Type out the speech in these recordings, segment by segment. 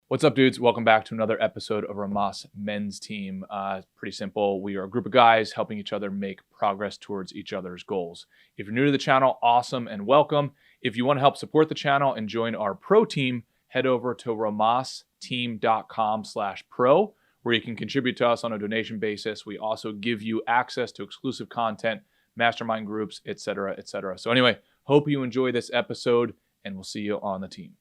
What's up, dudes? Welcome back to another episode of Rhomas Men's Team. Pretty simple. We are a group of guys helping each other make progress towards each other's goals. If you're new to the channel, awesome and welcome. If you want to help support the channel and join our pro team, head over to rhomasteam.com/pro, where you can contribute to us on a donation basis. We also give you access to exclusive content, mastermind groups, etc., etc. So anyway, hope you enjoy this episode, and we'll see you on the team.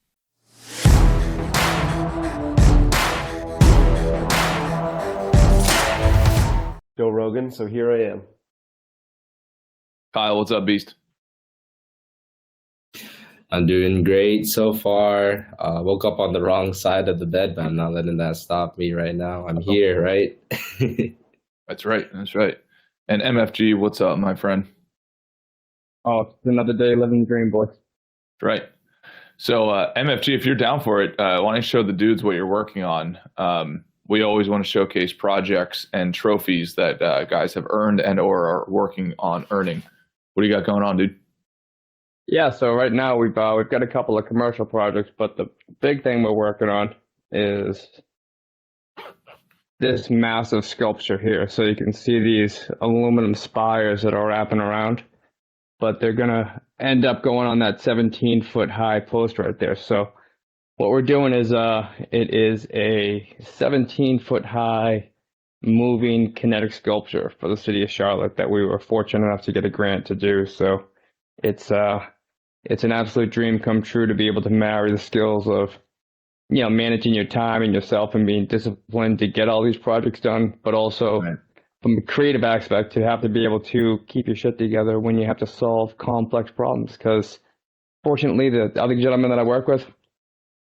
Joe Rogan, so here I am. Kyle, what's up, Beast? I'm doing great so far. Woke up on the wrong side of the bed, but I'm not letting that stop me right now. I'm here, right? That's right. That's right. And MFG, what's up, my friend? Oh, it's another day living the dream, boy. Right. So MFG, if you're down for it, why don't you show the dudes what you're working on? We always want to showcase projects and trophies that guys have earned and or are working on earning. What do you got going on, dude? Yeah, so right now we've got a couple of commercial projects, but the big thing we're working on is this massive sculpture here. So you can see these aluminum spires that are wrapping around, but they're gonna end up going on that 17-foot high post right there. So what we're doing is it is a 17-foot high moving kinetic sculpture for the city of Charlotte that we were fortunate enough to get a grant to do. So it's an absolute dream come true to be able to marry the skills of, you know, managing your time and yourself and being disciplined to get all these projects done, but also from a creative aspect to have to be able to keep your shit together when you have to solve complex problems. Because fortunately, the other gentleman that I work with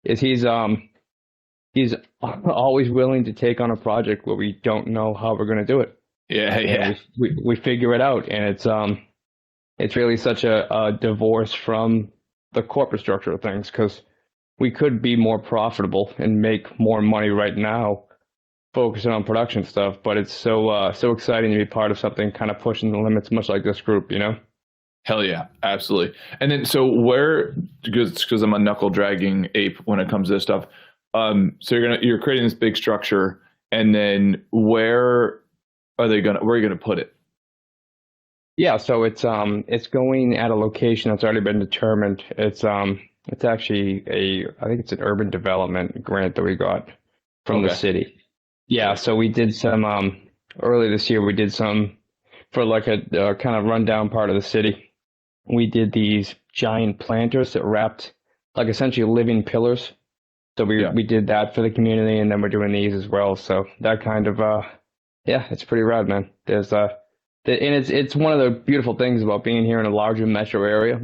is he's always willing to take on a project where we don't know how we're going to do it. Yeah. We figure it out, and it's really such a divorce from the corporate structure of things, because we could be more profitable and make more money right now focusing on production stuff, but it's so exciting to be part of something kind of pushing the limits, much like this group, you know? Hell yeah, absolutely. And then, so where, because I'm a knuckle dragging ape when it comes to this stuff. So you're creating this big structure, and then where are you gonna put it? Yeah, so it's going at a location that's already been determined. It's actually I think it's an urban development grant that we got from the city. Yeah, so we did some early this year. We did some for like a kind of rundown part of the city. We did these giant planters that wrapped like essentially living pillars. So we did that for the community, and then we're doing these as well. So that kind of it's pretty rad, man. There's and it's one of the beautiful things about being here in a larger metro area.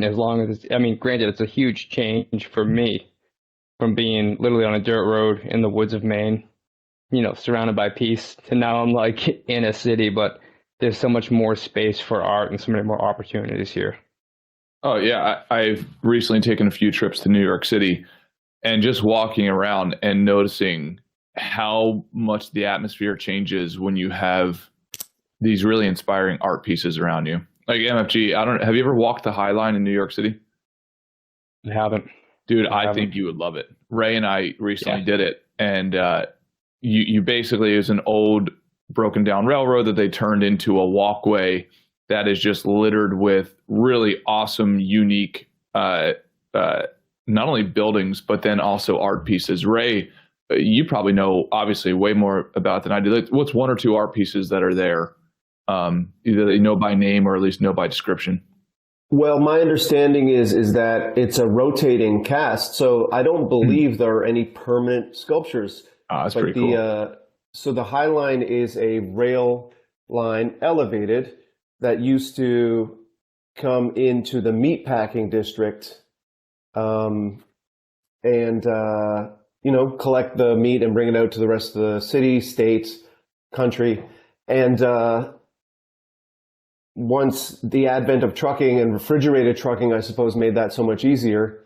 As long as granted, it's a huge change for me from being literally on a dirt road in the woods of Maine, you know, surrounded by peace, to now I'm like in a city, but there's so much more space for art and so many more opportunities here. Oh yeah, I've recently taken a few trips to New York City, and just walking around and noticing how much the atmosphere changes when you have these really inspiring art pieces around you. Like MFG, have you ever walked the High Line in New York City? I haven't. Dude, I think you would love it. Ray and I recently did it, and you basically, it was an old broken down railroad that they turned into a walkway that is just littered with really awesome, unique, not only buildings, but then also art pieces. Ray, you probably know obviously way more about than I do. What's one or two art pieces that are there? Either they know by name or at least know by description. Well, my understanding is that it's a rotating cast, so I don't believe there are any permanent sculptures. That's pretty cool. So the High Line is a rail line elevated that used to come into the meatpacking district, and collect the meat and bring it out to the rest of the city, state, country. And once the advent of trucking and refrigerated trucking, I suppose, made that so much easier,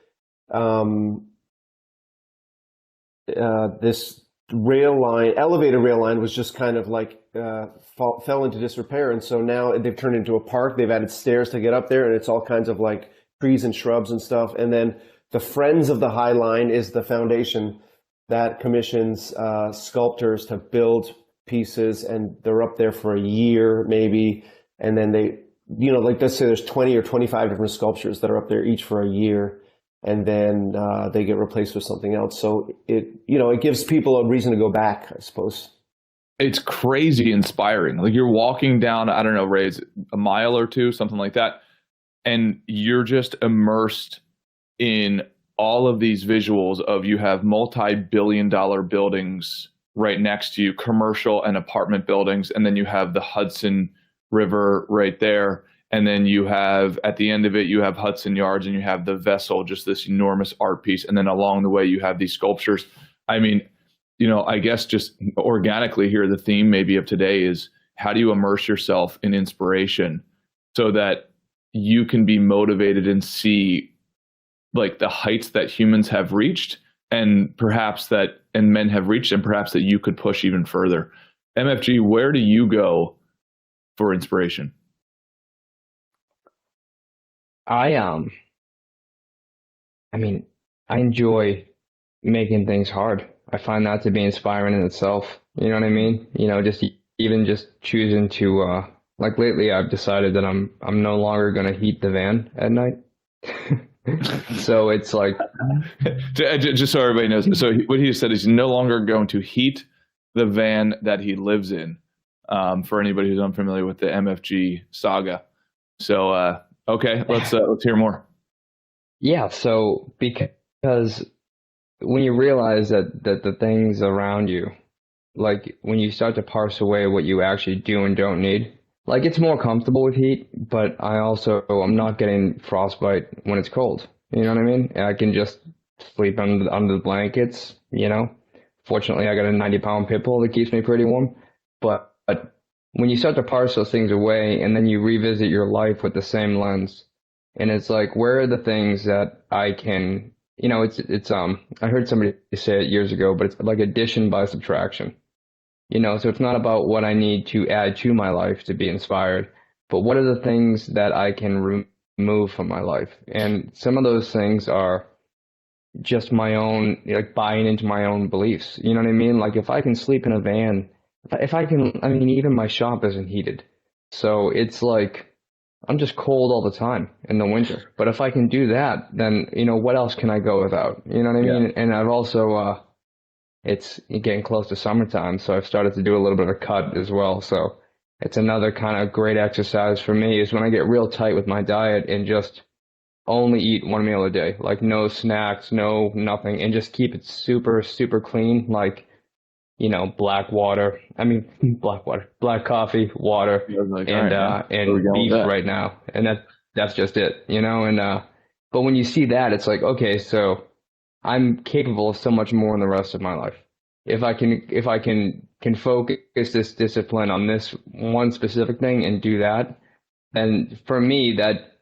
this elevated rail line was just kind of like fell into disrepair. And so now they've turned into a park. They've added stairs to get up there, and it's all kinds of like trees and shrubs and stuff. And then the Friends of the High Line is the foundation that commissions sculptors to build pieces, and they're up there for a year maybe, and then they, like let's say there's 20 or 25 different sculptures that are up there each for a year, and then they get replaced with something else. So it gives people a reason to go back, I suppose. It's crazy inspiring. Like you're walking down, I don't know, Ray, a mile or two, something like that, and you're just immersed in all of these visuals of you have multi-billion-dollar buildings right next to you, commercial and apartment buildings, and then you have the Hudson River right there, and then you have, at the end of it, you have Hudson Yards, and you have the vessel, just this enormous art piece, and then along the way you have these sculptures. I mean, I guess just organically here, the theme maybe of today is how do you immerse yourself in inspiration so that you can be motivated and see like the heights that humans have reached, and men have reached, and perhaps that you could push even further. MFG, where do you go for inspiration? I mean, I enjoy making things hard. I find that to be inspiring in itself. You know what I mean? Just choosing to like lately I've decided that I'm no longer going to heat the van at night. So it's like just so everybody knows. So what he said is no longer going to heat the van that he lives in. For anybody who's unfamiliar with the MFG saga. So okay, let's hear more. Yeah, so because when you realize that the things around you, like when you start to parse away what you actually do and don't need, like it's more comfortable with heat, but I'm not getting frostbite when it's cold. You know what I mean? I can just sleep under the blankets, Fortunately, I got a 90-pound pit bull that keeps me pretty warm. But when you start to parse those things away and then you revisit your life with the same lens, and it's like, where are the things that I can, I heard somebody say it years ago, but it's like addition by subtraction. So it's not about what I need to add to my life to be inspired, but what are the things that I can remove from my life? And some of those things are just my own, like buying into my own beliefs. You know what I mean? Like if I can sleep in a van, if I can, I mean, even my shop isn't heated. So it's like, I'm just cold all the time in the winter. But if I can do that, then, what else can I go without? You know what I mean? Yeah. And I've also, it's getting close to summertime, so I've started to do a little bit of a cut as well. So it's another kind of great exercise for me is when I get real tight with my diet and just only eat one meal a day, like no snacks, no nothing, and just keep it super, super clean, like, black coffee, water, Like, and beef right now. And that's just it, but when you see that, it's like, okay, so I'm capable of so much more in the rest of my life. If I can focus this discipline on this one specific thing and do that, then for me, that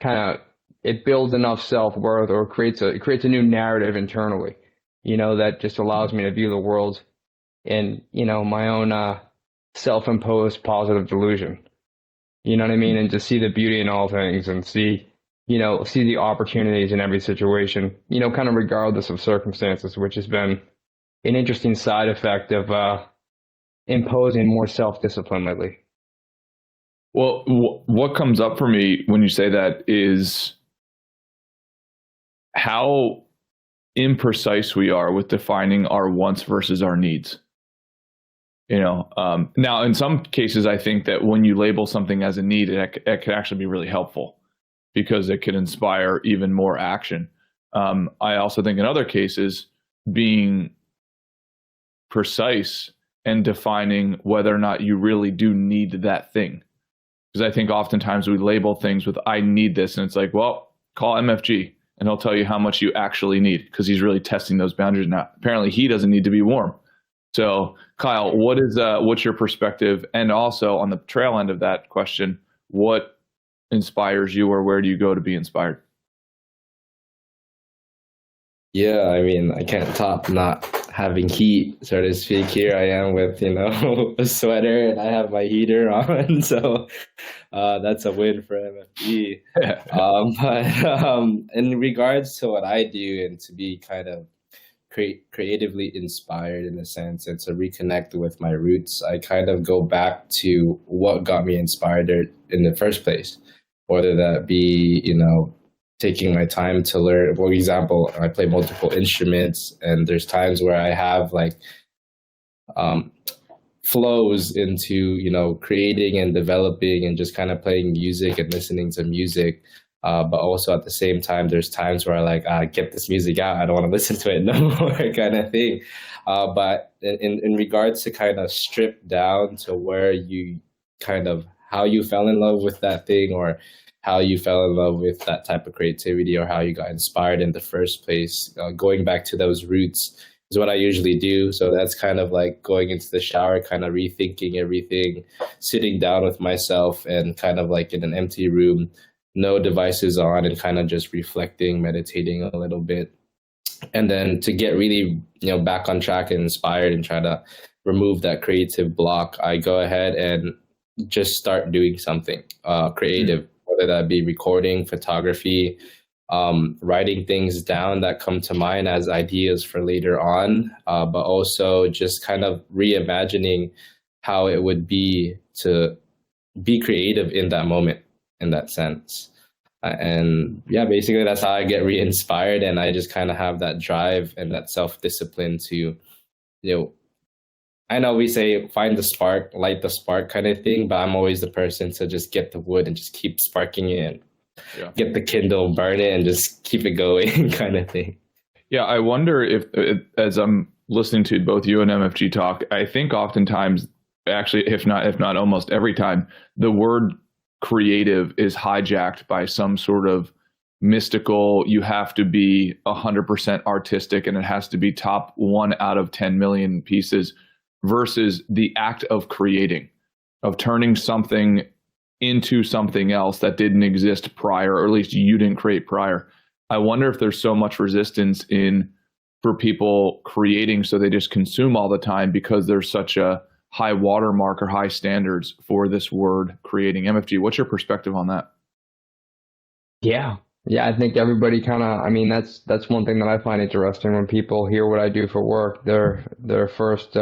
kind of, it builds enough self-worth or creates a new narrative internally, that just allows me to view the world in, my own self-imposed positive delusion. You know what I mean? And to see the beauty in all things and see the opportunities in every situation, kind of regardless of circumstances, which has been an interesting side effect of imposing more self-discipline lately. Well, what comes up for me when you say that is how imprecise we are with defining our wants versus our needs. Now in some cases, I think that when you label something as a need, it can actually be really helpful because it could inspire even more action. I also think in other cases, being precise and defining whether or not you really do need that thing. Because I think oftentimes we label things with, I need this. And it's like, well, call MFG and he'll tell you how much you actually need because he's really testing those boundaries now. Apparently he doesn't need to be warm. So Kyle, what's your perspective? And also on the trail end of that question, what inspires you or where do you go to be inspired? Yeah, I mean, I can't top not having heat, so to speak. Here I am with, a sweater and I have my heater on. So that's a win for MFG. But in regards to what I do and to be kind of creatively inspired in a sense, and to reconnect with my roots, I kind of go back to what got me inspired in the first place, whether that be, taking my time to learn. For example, I play multiple instruments, and there's times where I have like um, flows into, creating and developing and just kind of playing music and listening to music. But also at the same time, there's times where I like, get this music out. I don't want to listen to it no more, kind of thing. But in regards to kind of strip down to where you kind of how you fell in love with that thing, or how you fell in love with that type of creativity, or how you got inspired in the first place, going back to those roots is what I usually do. So that's kind of like going into the shower, kind of rethinking everything, sitting down with myself and kind of like in an empty room, no devices on, and kind of just reflecting, meditating a little bit. And then to get really, back on track and inspired and try to remove that creative block, I go ahead and just start doing something creative, whether that be recording, photography, writing things down that come to mind as ideas for later on, but also just kind of reimagining how it would be to be creative in that moment, in that sense. And yeah, basically that's how I get re-inspired, and I just kind of have that drive and that self-discipline to, I know we say find the spark, light the spark kind of thing, but I'm always the person to just get the wood and just keep sparking it, and get the Kindle, burn it, and just keep it going kind of thing. Yeah, I wonder if, as I'm listening to both you and MFG talk, I think oftentimes, actually, if not almost every time, the word creative is hijacked by some sort of mystical, you have to be 100% artistic and it has to be top 1 out of 10 million pieces, versus the act of creating, of turning something into something else that didn't exist prior, or at least you didn't create prior. I wonder if there's so much resistance for people creating, so they just consume all the time because there's such a high watermark or high standards for this word creating. MFG, what's your perspective on that? Yeah, I think everybody kind of, that's one thing that I find interesting when people hear what I do for work. Their first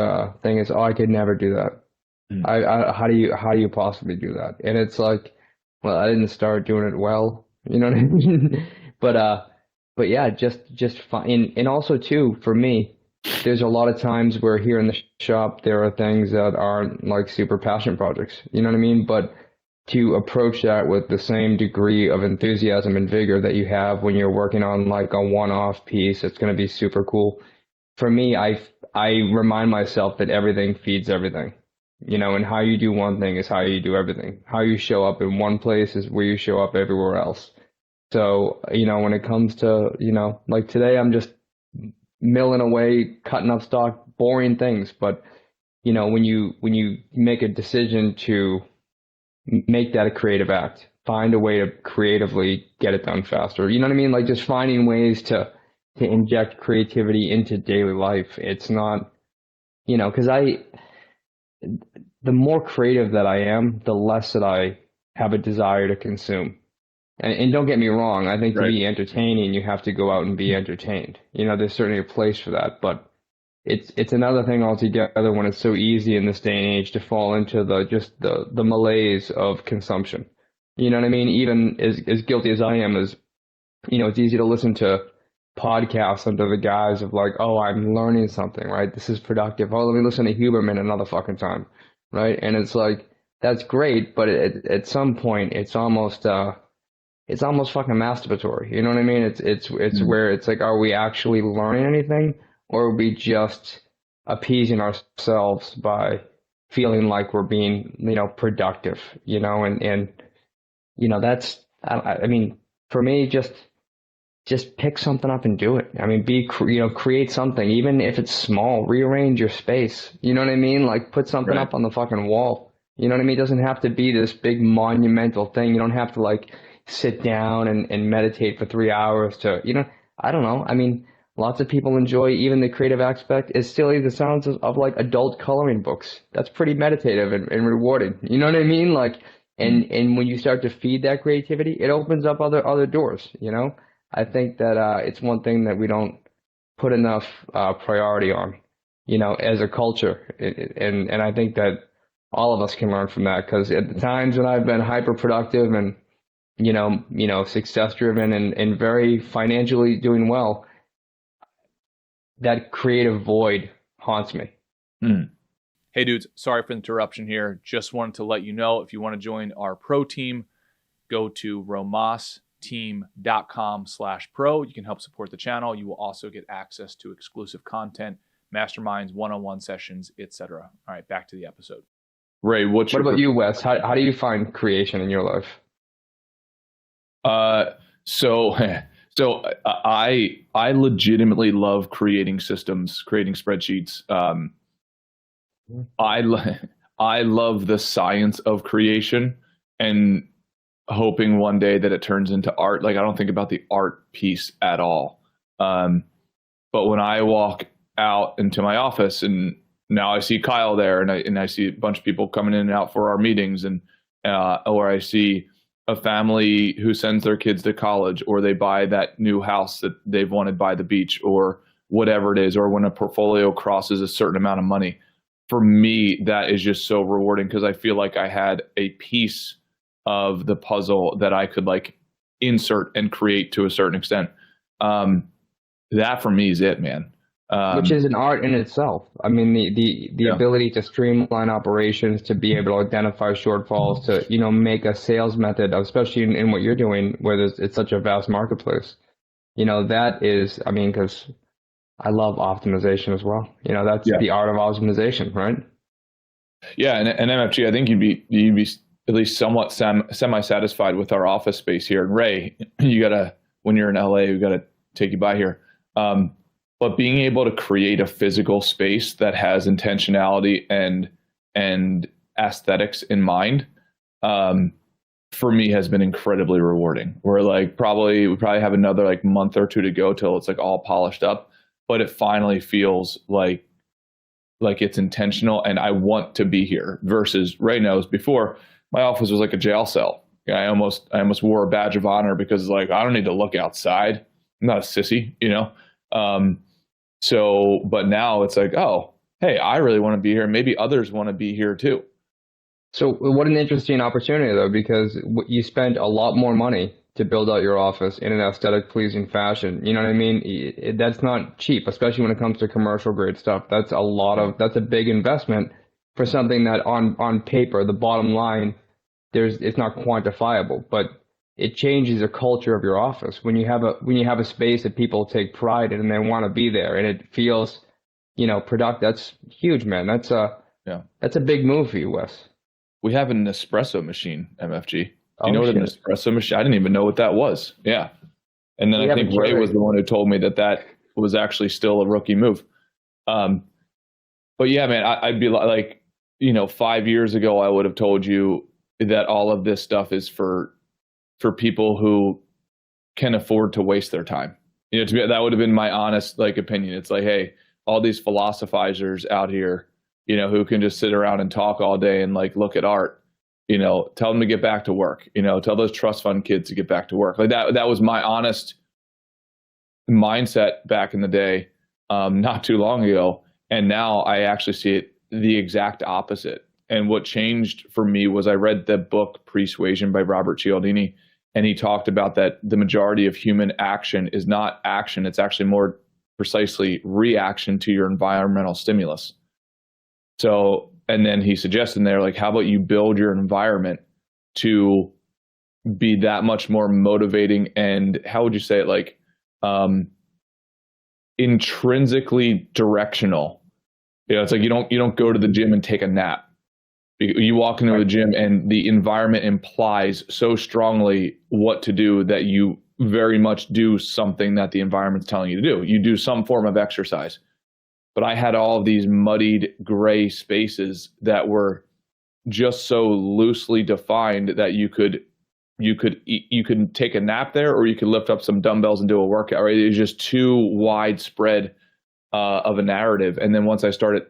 thing is, oh, I could never do that. How do you possibly do that? And it's like, well, I didn't start doing it well, you know what I mean? But yeah, just fine. And also too, for me, there's a lot of times where here in the shop there are things that aren't like super passion projects, you know what I mean? But to approach that with the same degree of enthusiasm and vigor that you have when you're working on like a one-off piece, it's going to be super cool. For me, I remind myself that everything feeds everything. And how you do one thing is how you do everything. How you show up in one place is where you show up everywhere else. So, when it comes to, like today, I'm just milling away, cutting up stock, boring things. But, when you make a decision to make that a creative act, find a way to creatively get it done faster. You know what I mean? Like just finding ways to inject creativity into daily life. It's not, because the more creative that I am, the less that I have a desire to consume. And don't get me wrong, I think to be entertaining, you have to go out and be entertained. There's certainly a place for that, but it's another thing altogether when it's so easy in this day and age to fall into the malaise of consumption. You know what I mean? Even as guilty as I am, it's easy to listen to podcasts under the guise of like, oh, I'm learning something, right? This is productive. Oh, let me listen to Huberman another fucking time, right? And it's like, that's great, but at some point, it's almost fucking masturbatory. You know what I mean? It's where it's like, are we actually learning anything, or are we just appeasing ourselves by feeling like we're being, productive, and that's, I mean, for me, just pick something up and do it. I mean, create something, even if it's small, rearrange your space. You know what I mean? Like put something up on the fucking wall. You know what I mean? It doesn't have to be this big monumental thing. You don't have to like sit down and meditate for 3 hours to, I don't know. I mean, lots of people enjoy even the creative aspect. It's still the sounds of like adult coloring books. That's pretty meditative and rewarding. You know what I mean? Like, and when you start to feed that creativity, it opens up other doors, I think that it's one thing that we don't put enough priority on, as a culture. And I think that all of us can learn from that, because at the times when I've been hyper productive and success driven and very financially doing well, that creative void haunts me. Hey dudes, sorry for the interruption here. Just wanted to let you know, if you want to join our pro team, go to romasteam.com/pro. You can help support the channel. You will also get access to exclusive content, masterminds, one-on-one sessions, etc. All right, back to the episode. Ray, what about you, Wes? How do you find creation in your life? So I legitimately love creating systems, creating spreadsheets. I love the science of creation and hoping one day that it turns into art. Like, I don't think about the art piece at all. But when I walk out into my office and now I see Kyle there, and I see a bunch of people coming in and out for our meetings, and or I see a family who sends their kids to college, or they buy that new house that they've wanted by the beach, or whatever it is, or when a portfolio crosses a certain amount of money. For me, that is just so rewarding, because I feel like I had a piece of the puzzle that I could like insert and create to a certain extent. That for me is it, man. Which is an art in itself. I mean, the ability to streamline operations, to be able to identify shortfalls, to make a sales method, especially in what you're doing, where it's such a vast marketplace. That is, I mean, because I love optimization as well. That's the art of optimization, right? Yeah, and MFG, I think you'd be at least somewhat semi-satisfied with our office space here. And Ray, when you're in LA, we got to take you by here. But being able to create a physical space that has intentionality and aesthetics in mind, for me has been incredibly rewarding. We're like, we probably have another like month or two to go till it's like all polished up, but it finally feels like it's intentional and I want to be here, versus Ray knows before my office was like a jail cell. I almost wore a badge of honor because like, I don't need to look outside. I'm not a sissy, but now it's like, oh, hey, I really want to be here. Maybe others want to be here too. So what an interesting opportunity, though, because you spent a lot more money to build out your office in an aesthetic pleasing fashion. You know what I mean? That's not cheap, especially when it comes to commercial grade stuff. That's a big investment for something that on paper, the bottom line, it's not quantifiable, but it changes the culture of your office when you have a space that people take pride in and they want to be there, and it feels, productive. That's huge, man. That's a big move for you, Wes. We have an espresso machine, MFG. Do you know what an espresso machine? I didn't even know what that was. Yeah, and then I think Ray was the one who told me that was actually still a rookie move. But yeah, man, I'd be like, 5 years ago, I would have told you that all of this stuff is for people who can afford to waste their time. That would have been my honest opinion. It's like, hey, all these philosophizers out here, who can just sit around and talk all day and look at art, tell them to get back to work. Tell those trust fund kids to get back to work. Like that was my honest mindset back in the day, not too long ago. And now I actually see it the exact opposite. And what changed for me was I read the book Persuasion by Robert Cialdini. And he talked about that the majority of human action is not action. It's actually more precisely reaction to your environmental stimulus. So, and then he suggested there, how about you build your environment to be that much more motivating and, how would you say it, intrinsically directional. It's like you don't go to the gym and take a nap. You walk into the gym and the environment implies so strongly what to do that you very much do something that the environment's telling you to do. You do some form of exercise. But I had all of these muddied gray spaces that were just so loosely defined that you could take a nap there, or you could lift up some dumbbells and do a workout. Right? It was just too widespread of a narrative. And then once I started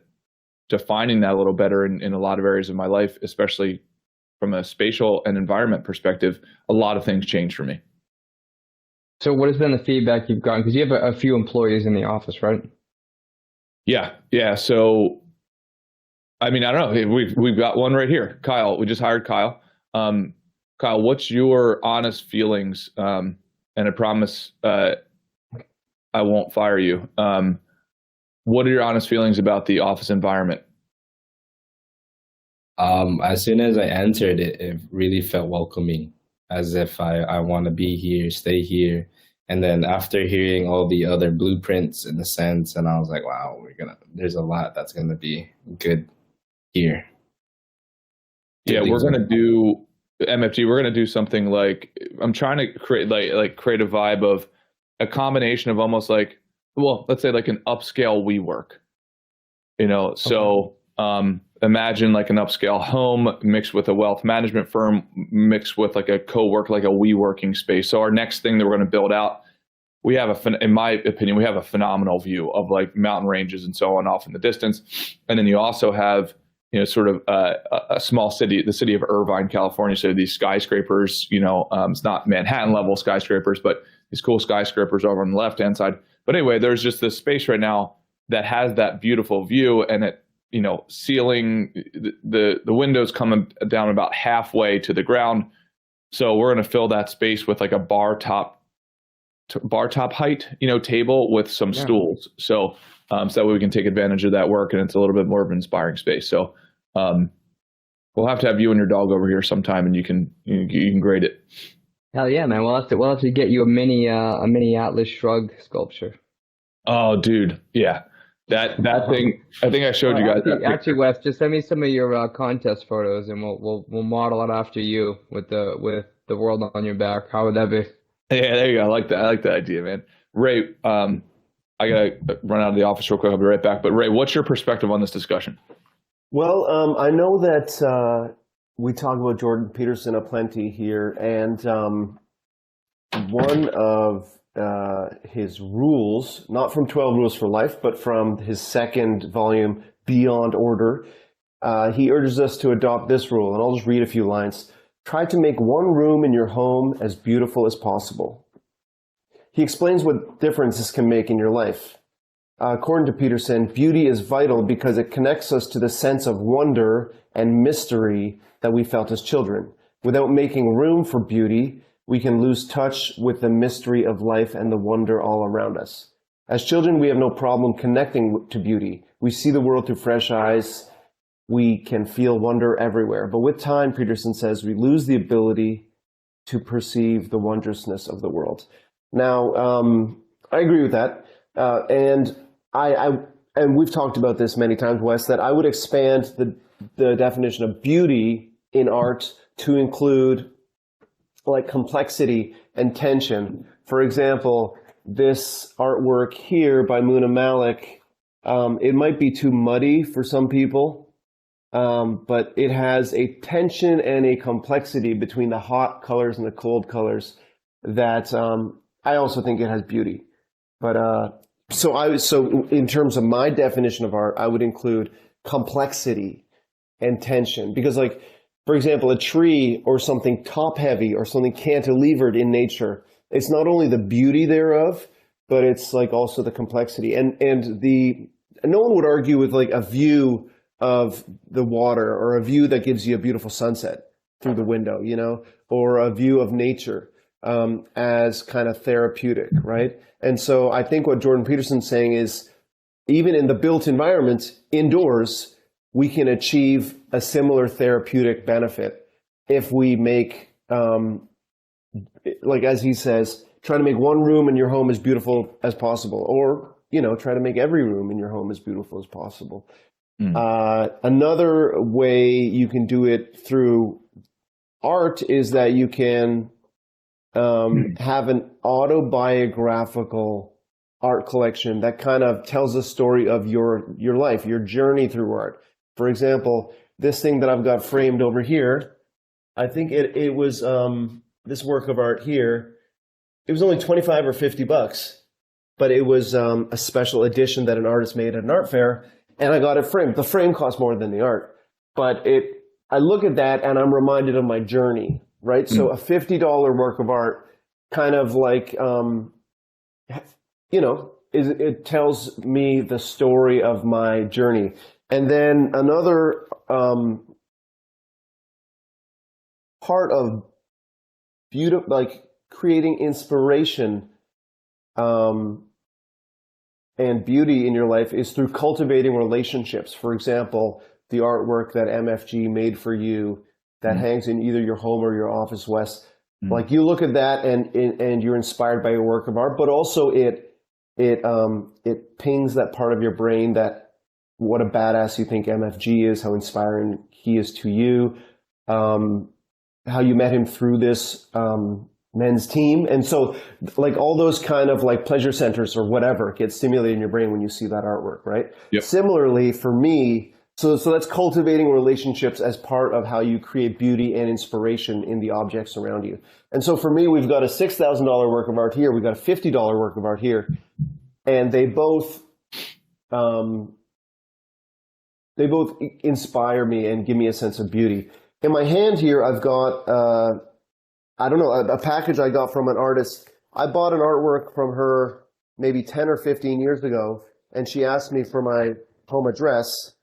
defining that a little better in a lot of areas of my life, especially from a spatial and environment perspective, a lot of things changed for me. So what has been the feedback you've gotten? Because you have a few employees in the office, right? Yeah. So, I mean, I don't know. We've got one right here, Kyle. We just hired Kyle. Kyle, what's your honest feelings? And I promise I won't fire you. What are your honest feelings about the office environment? As soon as I entered it, it really felt welcoming, as if I want to be here, stay here. And then after hearing all the other blueprints in the sense, and I was like, wow, there's a lot that's gonna be good here. Yeah, we're gonna do MFG. We're gonna do something like, I'm trying to create create a vibe of a combination of almost like, well, let's say like an upscale WeWork. So imagine like an upscale home mixed with a wealth management firm, mixed with like a co-work, like a WeWorking space. So our next thing that we're going to build out, in my opinion, we have a phenomenal view of like mountain ranges and so on off in the distance. And then you also have, sort of a small city, the city of Irvine, California. So these skyscrapers, it's not Manhattan level skyscrapers, but these cool skyscrapers over on the left-hand side. But anyway, there's just this space right now that has that beautiful view, and it, ceiling, the windows come down about halfway to the ground. So we're going to fill that space with like a bar top height, table with some stools. So that way we can take advantage of that work, and it's a little bit more of an inspiring space. So we'll have to have you and your dog over here sometime, and you can grade it. Hell yeah, man! We'll have to get you a mini Atlas Shrug sculpture. Oh, dude, yeah. That thing, I think I showed you guys. Actually, Wes, just send me some of your contest photos, and we'll model it after you with the world on your back. How would that be? Yeah, there you go. I like that. I like that idea, man. Ray, I gotta run out of the office real quick. I'll be right back. But Ray, what's your perspective on this discussion? Well, I know that we talk about Jordan Peterson aplenty here, and one of his rules, not from 12 Rules for Life, but from his second volume, Beyond Order, he urges us to adopt this rule, and I'll just read a few lines. Try to make one room in your home as beautiful as possible. He explains what difference this can make in your life. According to Peterson, beauty is vital because it connects us to the sense of wonder and mystery that we felt as children. Without making room for beauty, we can lose touch with the mystery of life and the wonder all around us. As children, we have no problem connecting to beauty. We see the world through fresh eyes. We can feel wonder everywhere. But with time, Peterson says, we lose the ability to perceive the wondrousness of the world. Now, I agree with that. And we've talked about this many times, Wes, that I would expand the definition of beauty in art to include like complexity and tension. For example, this artwork here by Muna Malik, it might be too muddy for some people, but it has a tension and a complexity between the hot colors and the cold colors that I also think it has beauty. But so in terms of my definition of art, I would include complexity and tension, because like, for example, a tree or something top heavy or something cantilevered in nature, it's not only the beauty thereof, but it's like also the complexity. And no one would argue with like a view of the water or a view that gives you a beautiful sunset through the window, or a view of nature as kind of therapeutic, right? And so I think what Jordan Peterson's saying is, even in the built environment indoors, we can achieve a similar therapeutic benefit if we make, like as he says, try to make one room in your home as beautiful as possible, or try to make every room in your home as beautiful as possible. Another way you can do it through art is that you can have an autobiographical art collection that kind of tells a story of your life, your journey through art. For example, this thing that I've got framed over here, I think it was this work of art here. It was only 25 or 50 bucks, but it was a special edition that an artist made at an art fair, and I got it framed. The frame cost more than the art, but I look at that and I'm reminded of my journey, right? So a $50 work of art kind of like, you know, it tells me the story of my journey. And then another part of beauty, like creating inspiration and beauty in your life, is through cultivating relationships. For example, the artwork that MFG made for you that hangs in either your home or your office, Wes. Like you look at that and you're inspired by your work of art, but also it pings that part of your brain that what a badass you think MFG is, how inspiring he is to you, how you met him through this men's team. And so like all those kind of like pleasure centers or whatever get stimulated in your brain when you see that artwork, right? Yep. Similarly for me, so that's cultivating relationships as part of how you create beauty and inspiration in the objects around you. And so for me, we've got a $6,000 work of art here. We've got a $50 work of art here. And they both inspire me and give me a sense of beauty. In my hand here, I've got, a package I got from an artist. I bought an artwork from her maybe 10 or 15 years ago, and she asked me for my home address.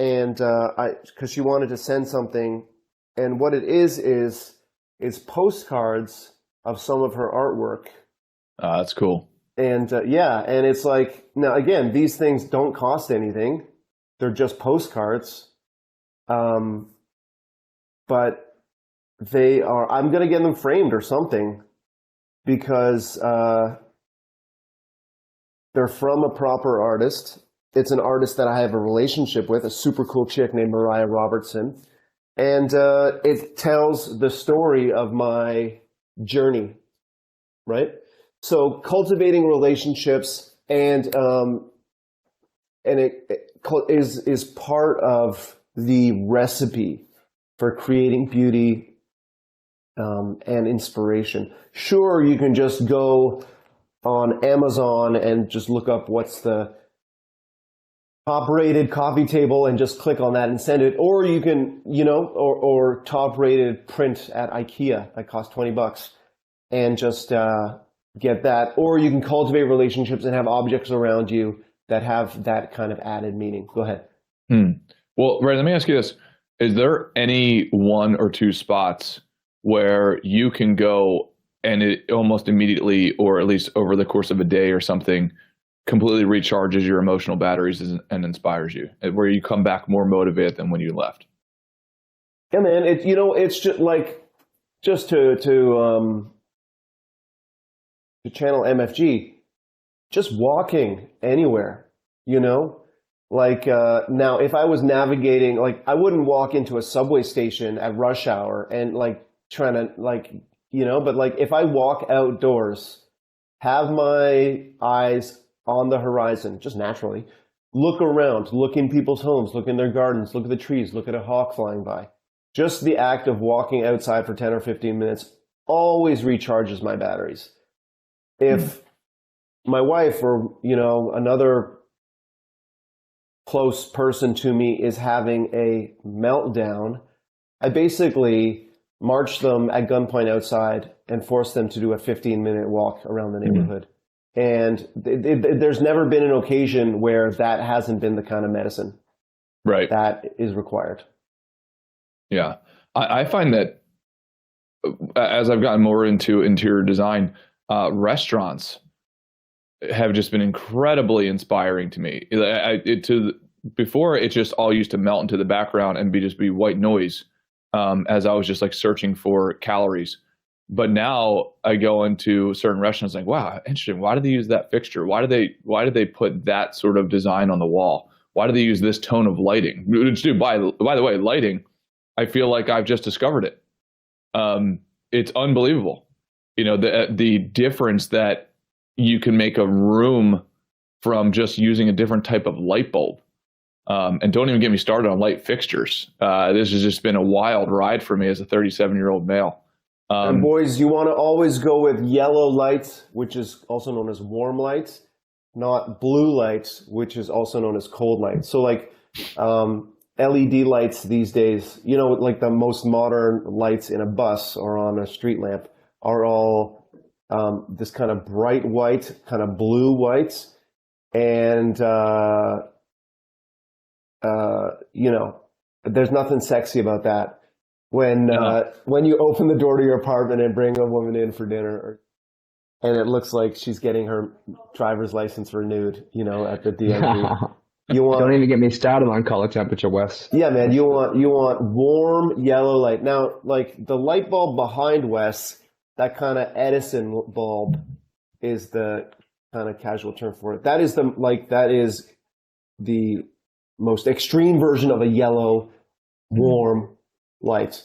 And because she wanted to send something, and what it is postcards of some of her artwork. That's cool. And and it's like, now again, these things don't cost anything; they're just postcards. But they are. I'm gonna get them framed or something because they're from a proper artist. It's an artist that I have a relationship with, a super cool chick named Mariah Robertson. And it tells the story of my journey, right? So cultivating relationships and it is part of the recipe for creating beauty and inspiration. Sure, you can just go on Amazon and just look up what's the top-rated coffee table and just click on that and send it. Or you can, or top-rated print at IKEA that costs $20 and just get that. Or you can cultivate relationships and have objects around you that have that kind of added meaning. Go ahead. Well, Ray, let me ask you this. Is there any one or two spots where you can go and it almost immediately, or at least over the course of a day or something, completely recharges your emotional batteries and inspires you, where you come back more motivated than when you left? Yeah, man. It's just like, just to channel MFG, just walking anywhere, like now if I was navigating, like I wouldn't walk into a subway station at rush hour and like trying to but like if I walk outdoors, have my eyes on the horizon, just naturally, look around, look in people's homes, look in their gardens, look at the trees, look at a hawk flying by. Just the act of walking outside for 10 or 15 minutes always recharges my batteries. If my wife or, another close person to me is having a meltdown, I basically march them at gunpoint outside and force them to do a 15-minute walk around the neighborhood. And there's never been an occasion where that hasn't been the kind of medicine that is required. Yeah. I find that as I've gotten more into interior design, restaurants have just been incredibly inspiring to me. Before, it just all used to melt into the background and be white noise as I was just like searching for calories. But now I go into certain restaurants like, wow, interesting. Why did they use that fixture? Why did they put that sort of design on the wall? Why do they use this tone of lighting? Which, dude, by the way, lighting, I feel like I've just discovered it. It's unbelievable. The difference that you can make a room from just using a different type of light bulb. And don't even get me started on light fixtures. This has just been a wild ride for me as a 37-year-old male. And boys, you want to always go with yellow lights, which is also known as warm lights, not blue lights, which is also known as cold lights. So like LED lights these days, like the most modern lights in a bus or on a street lamp are all this kind of bright white, kind of blue whites, and you know, there's nothing sexy about that. When you open the door to your apartment and bring a woman in for dinner, and it looks like she's getting her driver's license renewed, you know, at the DMV. Don't even get me started on color temperature, Wes. Yeah, man, you want warm yellow light. Now, like the light bulb behind Wes, that kind of Edison bulb is the kind of casual term for it. That is the most extreme version of a yellow, warm light.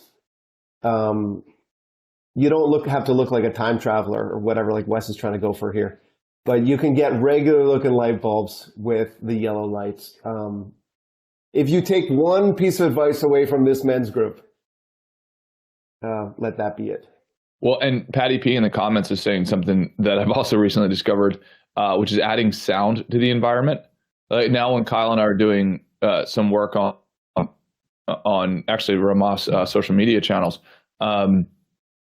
You don't have to look like a time traveler or whatever, like Wes is trying to go for here. But you can get regular looking light bulbs with the yellow lights. If you take one piece of advice away from this men's group, let that be it. Well, and Patty P in the comments is saying something that I've also recently discovered, which is adding sound to the environment. Like now when Kyle and I are doing some work on actually Rhomas social media channels,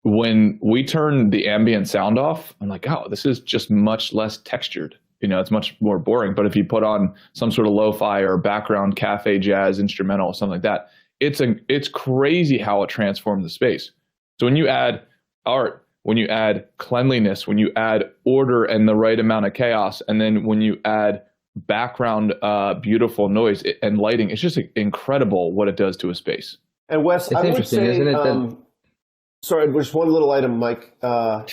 when we turn the ambient sound off, I'm like, oh, this is just much less textured. You know, it's much more boring. But if you put on some sort of lo-fi or background cafe jazz instrumental or something like that, it's crazy how it transforms the space. So when you add art, when you add cleanliness, when you add order and the right amount of chaos, and then when you add background beautiful noise and lighting, it's just incredible what it does to a space. And Wes, it's I would interesting, say, isn't it? Sorry, just one little item, Mike. I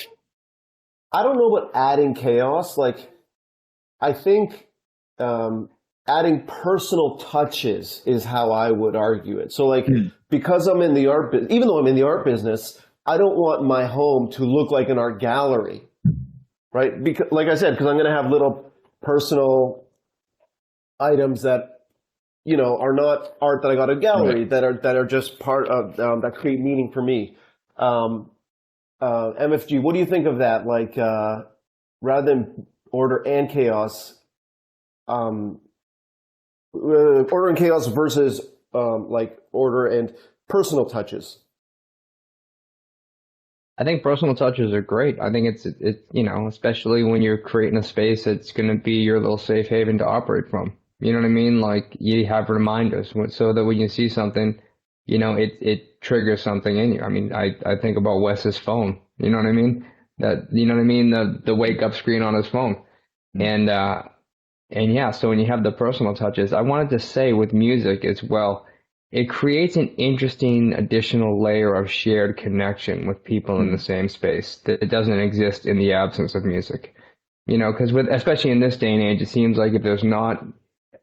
don't know about adding chaos. Like, I think adding personal touches is how I would argue it. So, like, because I'm in the art business, even though I'm in the art business, I don't want my home to look like an art gallery, right? Because, like I said, because I'm going to have little personal items that, you know, are not art that I got at a gallery, right, that are just part of that create meaning for me. MFG, what do you think of that? Like, rather than order and chaos, order and chaos versus like order and personal touches. I think personal touches are great. I think it's you know, especially when you're creating a space that's going to be your little safe haven to operate from. You know what I mean? Like you have reminders so that when you see something, you know, it triggers something in you. I mean, I think about Wes's phone. You know what I mean? You know what I mean? The wake up screen on his phone. And yeah, so when you have the personal touches, I wanted to say with music as well, it creates an interesting additional layer of shared connection with people in the same space that it doesn't exist in the absence of music. You know, because especially in this day and age, it seems like if there's not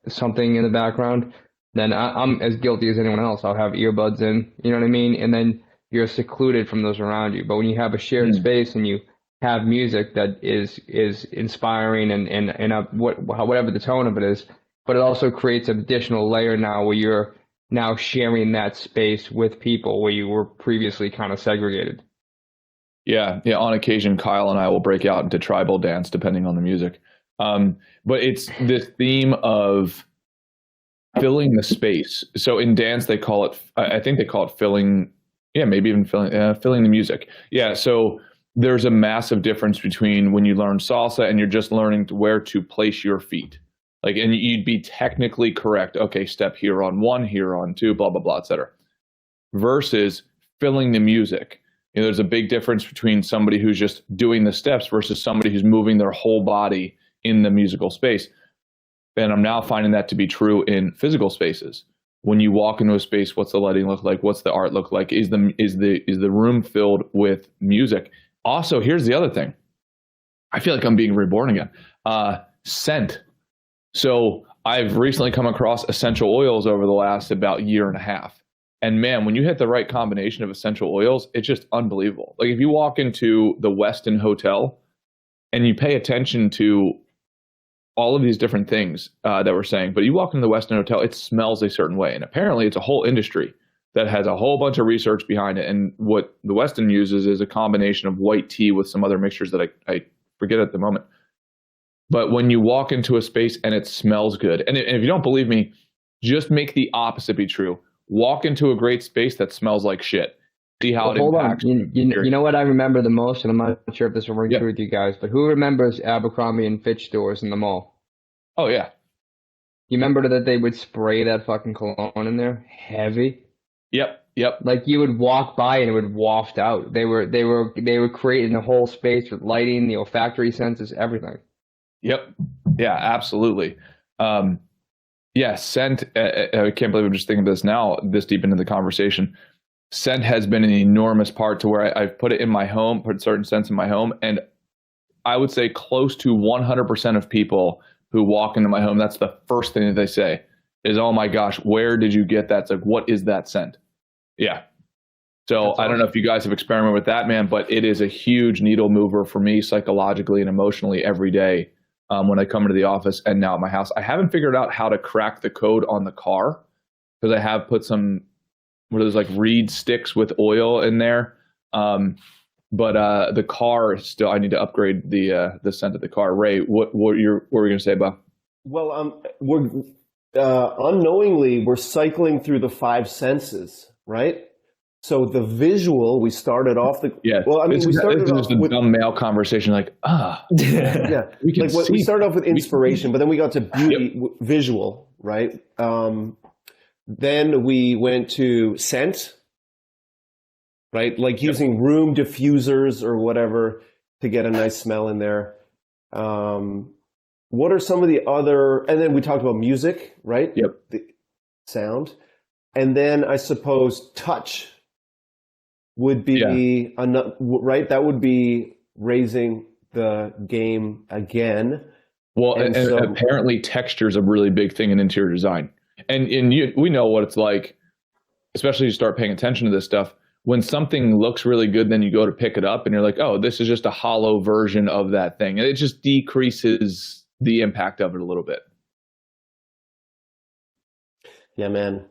something in the background, then I'm as guilty as anyone else. I'll have earbuds in, you know what I mean? And then you're secluded from those around you. But when you have a shared space and you have music that is inspiring and whatever the tone of it is, but it also creates an additional layer now where you're now sharing that space with people where you were previously kind of segregated. Yeah. On occasion, Kyle and I will break out into tribal dance depending on the music. But it's this theme of filling the space. So in dance, they call it, I think they call it filling. Yeah, maybe even filling the music. Yeah. So there's a massive difference between when you learn salsa and you're just learning where to place your feet. Like, and you'd be technically correct. Okay, step here on one, here on two, blah, blah, blah, et cetera. Versus filling the music. You know, there's a big difference between somebody who's just doing the steps versus somebody who's moving their whole body in the musical space. And I'm now finding that to be true in physical spaces. When you walk into a space, what's the lighting look like? What's the art look like? Is the room filled with music? Also, here's the other thing. I feel like I'm being reborn again. Scent. So I've recently come across essential oils over the last about year and a half. And man, when you hit the right combination of essential oils, it's just unbelievable. Like if you walk into the Westin Hotel and you pay attention to all of these different things that we're saying, but you walk into the Westin Hotel, it smells a certain way. And apparently it's a whole industry that has a whole bunch of research behind it. And what the Westin uses is a combination of white tea with some other mixtures that I forget at the moment. But when you walk into a space and it smells good, and if you don't believe me, just make the opposite be true. Walk into a great space that smells like shit. see how it Hold on. impacts. You know what I remember the most, and I'm not sure if this will ring Yep. true with you guys, but who remembers Abercrombie and Fitch stores in the mall? Oh yeah. You remember that they would spray that fucking cologne in there, heavy. Yep. Like you would walk by and it would waft out. They were creating the whole space with lighting, the olfactory senses, everything. Yep. Yeah, absolutely. Yeah, scent. I can't believe I'm just thinking of this now, this deep into the conversation. Scent has been an enormous part to where I've put it in my home, put certain scents in my home, and I would say close to 100% of people who walk into my home, that's the first thing that they say is, "Oh my gosh, where did you get that?" It's like, what is that scent? Yeah. So That's I don't know if you guys have experimented with that, man, but it is a huge needle mover for me psychologically and emotionally every day when I come into the office and now at my house. I haven't figured out how to crack the code on the car because I have put some, what are those, like reed sticks with oil in there. But the car still, I need to upgrade the scent of the car. Ray, what were you going to say, Bob? Well, we're unknowingly we're cycling through the five senses, right? So the visual, we started off the Well, I mean, we started it's off just a with dumb male conversation, like yeah, we can like we started off with inspiration, but then we got to beauty, Yep. visual, right? Then we went to scent, right? Like using room diffusers or whatever to get a nice smell in there. What are some of the other? And then we talked about music, right? Yep. The sound, and then I suppose touch would be right. That would be raising the game again. Well, And and so- apparently texture is a really big thing in interior design. And we know what it's like, especially you start paying attention to this stuff. When something looks really good, then you go to pick it up and you're like, oh, this is just a hollow version of that thing. And it just decreases the impact of it a little bit. Yeah, man.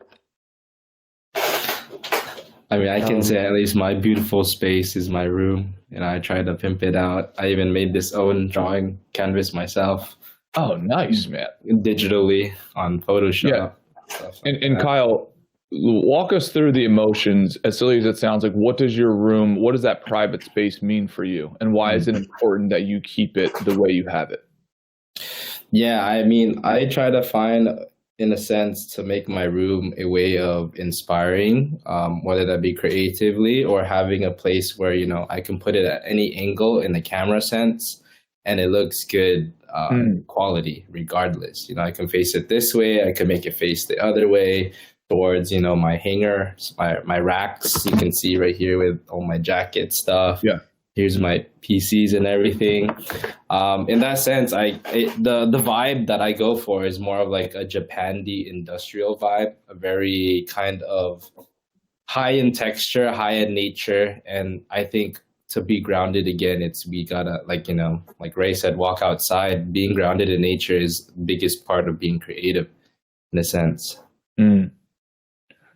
I mean, I can say at least my beautiful space is my room, and I try to pimp it out. I even made this own drawing canvas myself. Oh, nice, man. Digitally on Photoshop. Yeah. Stuff like And that. Kyle, walk us through the emotions. As silly as it sounds, like what does that private space mean for you? And why is it important that you keep it the way you have it? Yeah, I mean, I try to find, in a sense, to make my room a way of inspiring, whether that be creatively or having a place where, I can put it at any angle in the camera sense and it looks good quality regardless. I can face it this way, I can make it face the other way towards, my hanger, my racks. You can see right here with all my jacket stuff. Yeah. Here's my PCs and everything. In that sense, the vibe that I go for is more of like a Japandi industrial vibe, a very kind of high in texture, high in nature. And I think to be grounded again, we gotta, like Ray said, walk outside. Being grounded in nature is the biggest part of being creative, in a sense. Mm.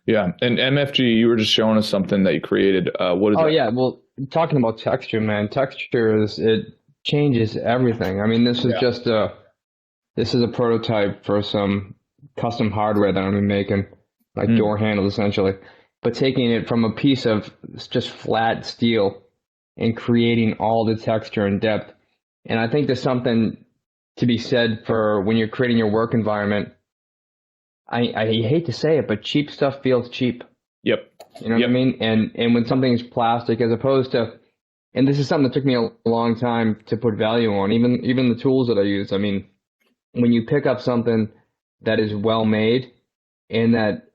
Yeah. And MFG, you were just showing us something that you created. What is that? Oh yeah, well, talking about texture, man, it changes everything. I mean, this is a prototype for some custom hardware that I'm making, like door handles essentially, but taking it from a piece of just flat steel and creating all the texture and depth. And I think there's something to be said for when you're creating your work environment. I hate to say it, but cheap stuff feels cheap. Yep. You know what I mean? And when something is plastic, as opposed to, and this is something that took me a long time to put value on, even the tools that I use. I mean, when you pick up something that is well made and that,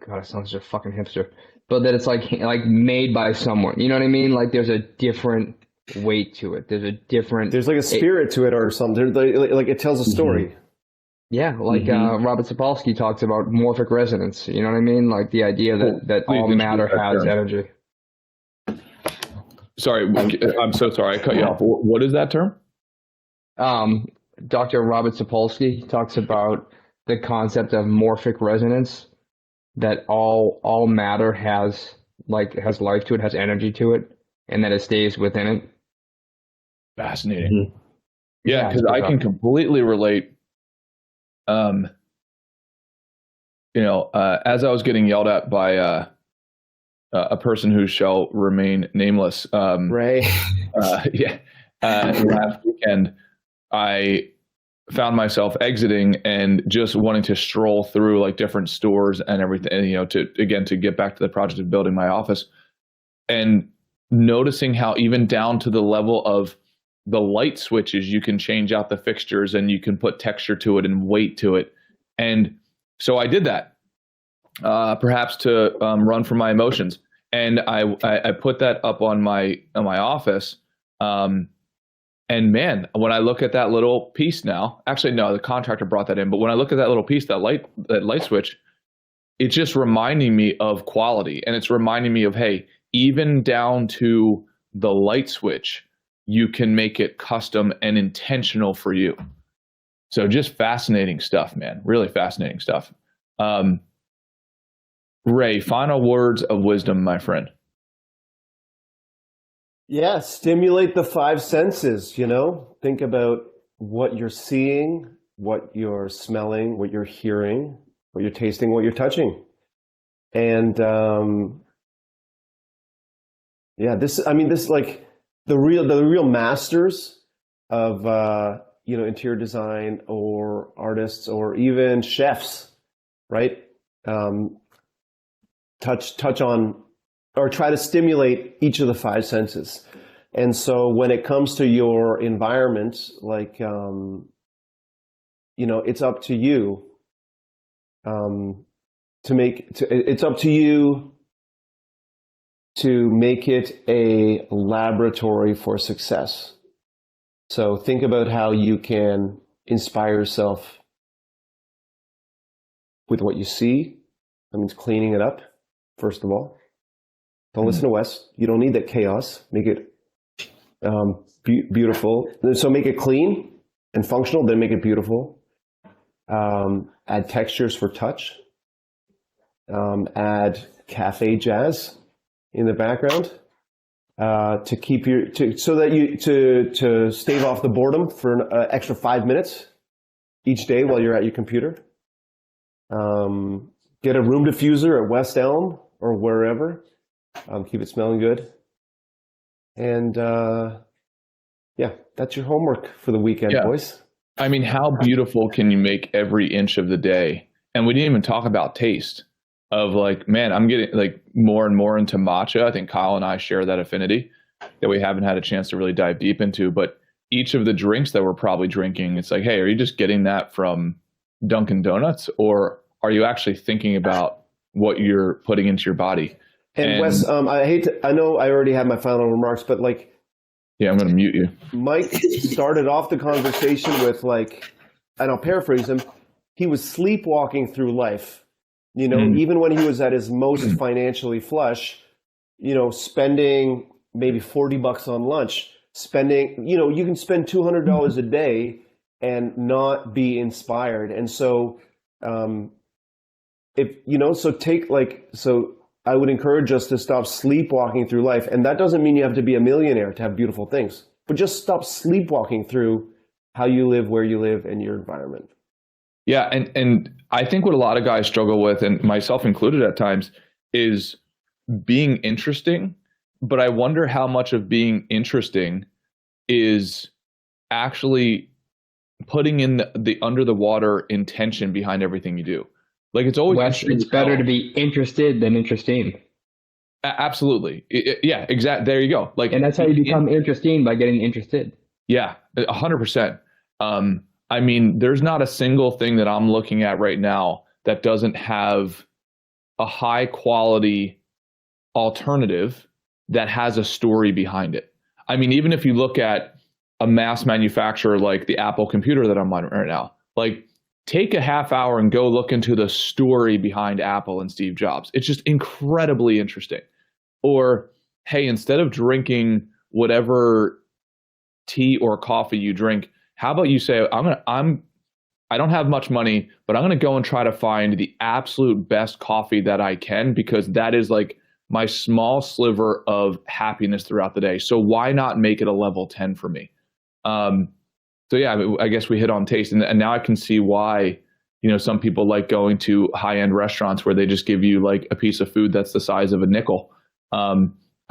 God, it sounds like a fucking hipster, but that it's like made by someone, you know what I mean? Like there's a different weight to it. There's like a spirit to it or something. Like it tells a story. Yeah, like Robert Sapolsky talks about morphic resonance. You know what I mean? Like the idea that all matter has energy. Sorry, I'm so sorry. I cut you off. What is that term? Dr. Robert Sapolsky talks about the concept of morphic resonance, that all matter has life to it, has energy to it, and that it stays within it. Fascinating. Yeah, because I can completely relate. As I was getting yelled at by a person who shall remain nameless. Ray. Last weekend, I found myself exiting and just wanting to stroll through like different stores and everything, and, to get back to the project of building my office, and noticing how even down to the level of the light switches, you can change out the fixtures and you can put texture to it and weight to it. And so I did that, perhaps to run from my emotions. And I put that up on my office. And man, when I look at that little piece now, actually, no, the contractor brought that in. But when I look at that little piece, that light switch, it's just reminding me of quality. And it's reminding me of, hey, even down to the light switch, you can make it custom and intentional for you. So just fascinating stuff, man. Really fascinating stuff. Ray, final words of wisdom, my friend. Yeah, stimulate the five senses, Think about what you're seeing, what you're smelling, what you're hearing, what you're tasting, what you're touching. And this like the real masters of interior design or artists or even chefs, right? Touch on or try to stimulate each of the five senses. And so when it comes to your environment, like, it's up to you it's up to you to make it a laboratory for success. So think about how you can inspire yourself with what you see. That means cleaning it up, first of all. Don't listen to Wes. You don't need that chaos. Make it beautiful. So make it clean and functional, then make it beautiful. Add textures for touch. Add cafe jazz in the background to keep so that you to stave off the boredom for an extra 5 minutes each day while you're at your computer. Get a room diffuser at West Elm or wherever. Keep it smelling good. And that's your homework for the weekend, boys. I mean, how beautiful can you make every inch of the day? And we didn't even talk about taste of like, man, I'm getting like more and more into matcha. I think Kyle and I share that affinity that we haven't had a chance to really dive deep into. But each of the drinks that we're probably drinking, it's like, hey, are you just getting that from Dunkin' Donuts, or are you actually thinking about what you're putting into your body? And Wes, I know I already had my final remarks, but like, yeah, I'm going to mute you. Mike started off the conversation with like, and I'll paraphrase him, he was sleepwalking through life, even when he was at his most financially flush, spending maybe $40 on lunch, you can spend $200 a day and not be inspired. And so, I would encourage us to stop sleepwalking through life. And that doesn't mean you have to be a millionaire to have beautiful things, but just stop sleepwalking through how you live, where you live, and your environment. Yeah. And I think what a lot of guys struggle with, and myself included at times, is being interesting. But I wonder how much of being interesting is actually putting in the under the water intention behind everything you do. Like it's always it's better to be interested than interesting. Absolutely. Yeah, exactly. There you go. Like, and that's how you become interesting, by getting interested. Yeah, 100%. I mean, there's not a single thing that I'm looking at right now that doesn't have a high quality alternative that has a story behind it. I mean, even if you look at a mass manufacturer like the Apple computer that I'm on right now, like, take a half hour and go look into the story behind Apple and Steve Jobs. It's just incredibly interesting. Or, hey, instead of drinking whatever tea or coffee you drink, how about you say, I don't have much money, but I'm going to go and try to find the absolute best coffee that I can, because that is like my small sliver of happiness throughout the day. So why not make it a level 10 for me? So yeah, I guess we hit on taste, and now I can see why, some people like going to high-end restaurants where they just give you like a piece of food that's the size of a nickel,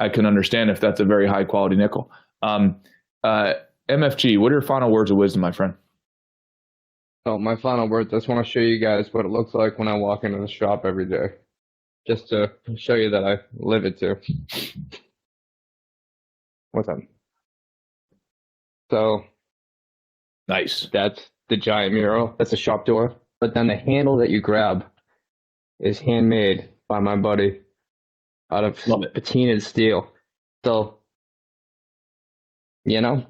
I can understand if that's a very high quality nickel. MFG, what are your final words of wisdom, my friend? Oh, my final words. I just want to show you guys what it looks like when I walk into the shop every day, just to show you that I live it too. What's up? So Nice. that's the giant mural. That's the shop door. But then the handle that you grab is handmade by my buddy out of Love it. patinaed steel. So, you know,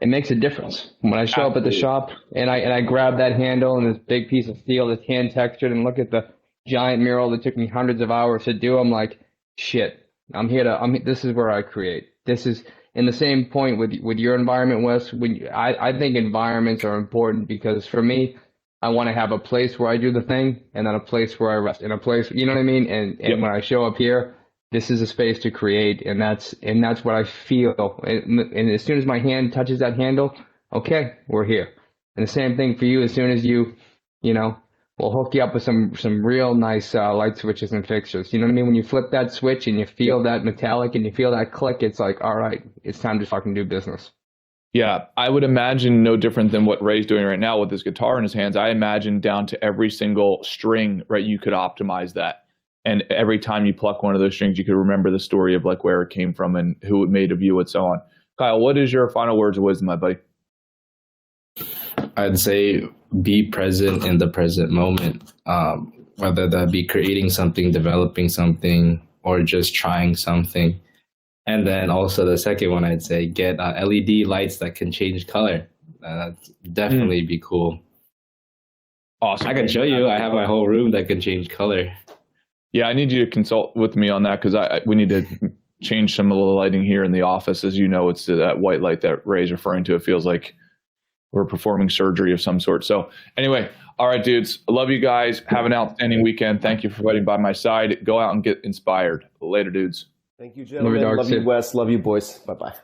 it makes a difference when I show up at the shop and I grab that handle and this big piece of steel that's hand textured and look at the giant mural that took me hundreds of hours to do. I'm like, shit, this is where I create. This is in the same point with your environment, Wes. I think environments are important because for me, I want to have a place where I do the thing and then a place where I rest, and a place, you know what I mean? And when I show up here, this is a space to create, and that's what I feel. And as soon as my hand touches that handle, okay, we're here. And the same thing for you. As soon as we'll hook you up with some real nice light switches and fixtures. You know what I mean? When you flip that switch and you feel that metallic and you feel that click, it's like, all right, it's time to fucking do business. Yeah, I would imagine no different than what Ray's doing right now with his guitar in his hands. I imagine down to every single string, right? You could optimize that. And every time you pluck one of those strings, you could remember the story of like where it came from and who it made of you and so on. Kyle, what is your final words of wisdom, my buddy? I'd say be present in the present moment, whether that be creating something, developing something, or just trying something. And then also the second one, I'd say get LED lights that can change color. That'd definitely be cool. Awesome. I can show you. I have my whole room that can change color. Yeah, I need you to consult with me on that because we need to change some of the lighting here in the office. As you know, it's that white light that Ray's referring to. It feels like we're performing surgery of some sort. So anyway, all right, dudes. I love you guys. Have an outstanding weekend. Thank you for fighting by my side. Go out and get inspired. Later, dudes. Thank you, gentlemen. Love you, Wes. Love you, boys. Bye-bye.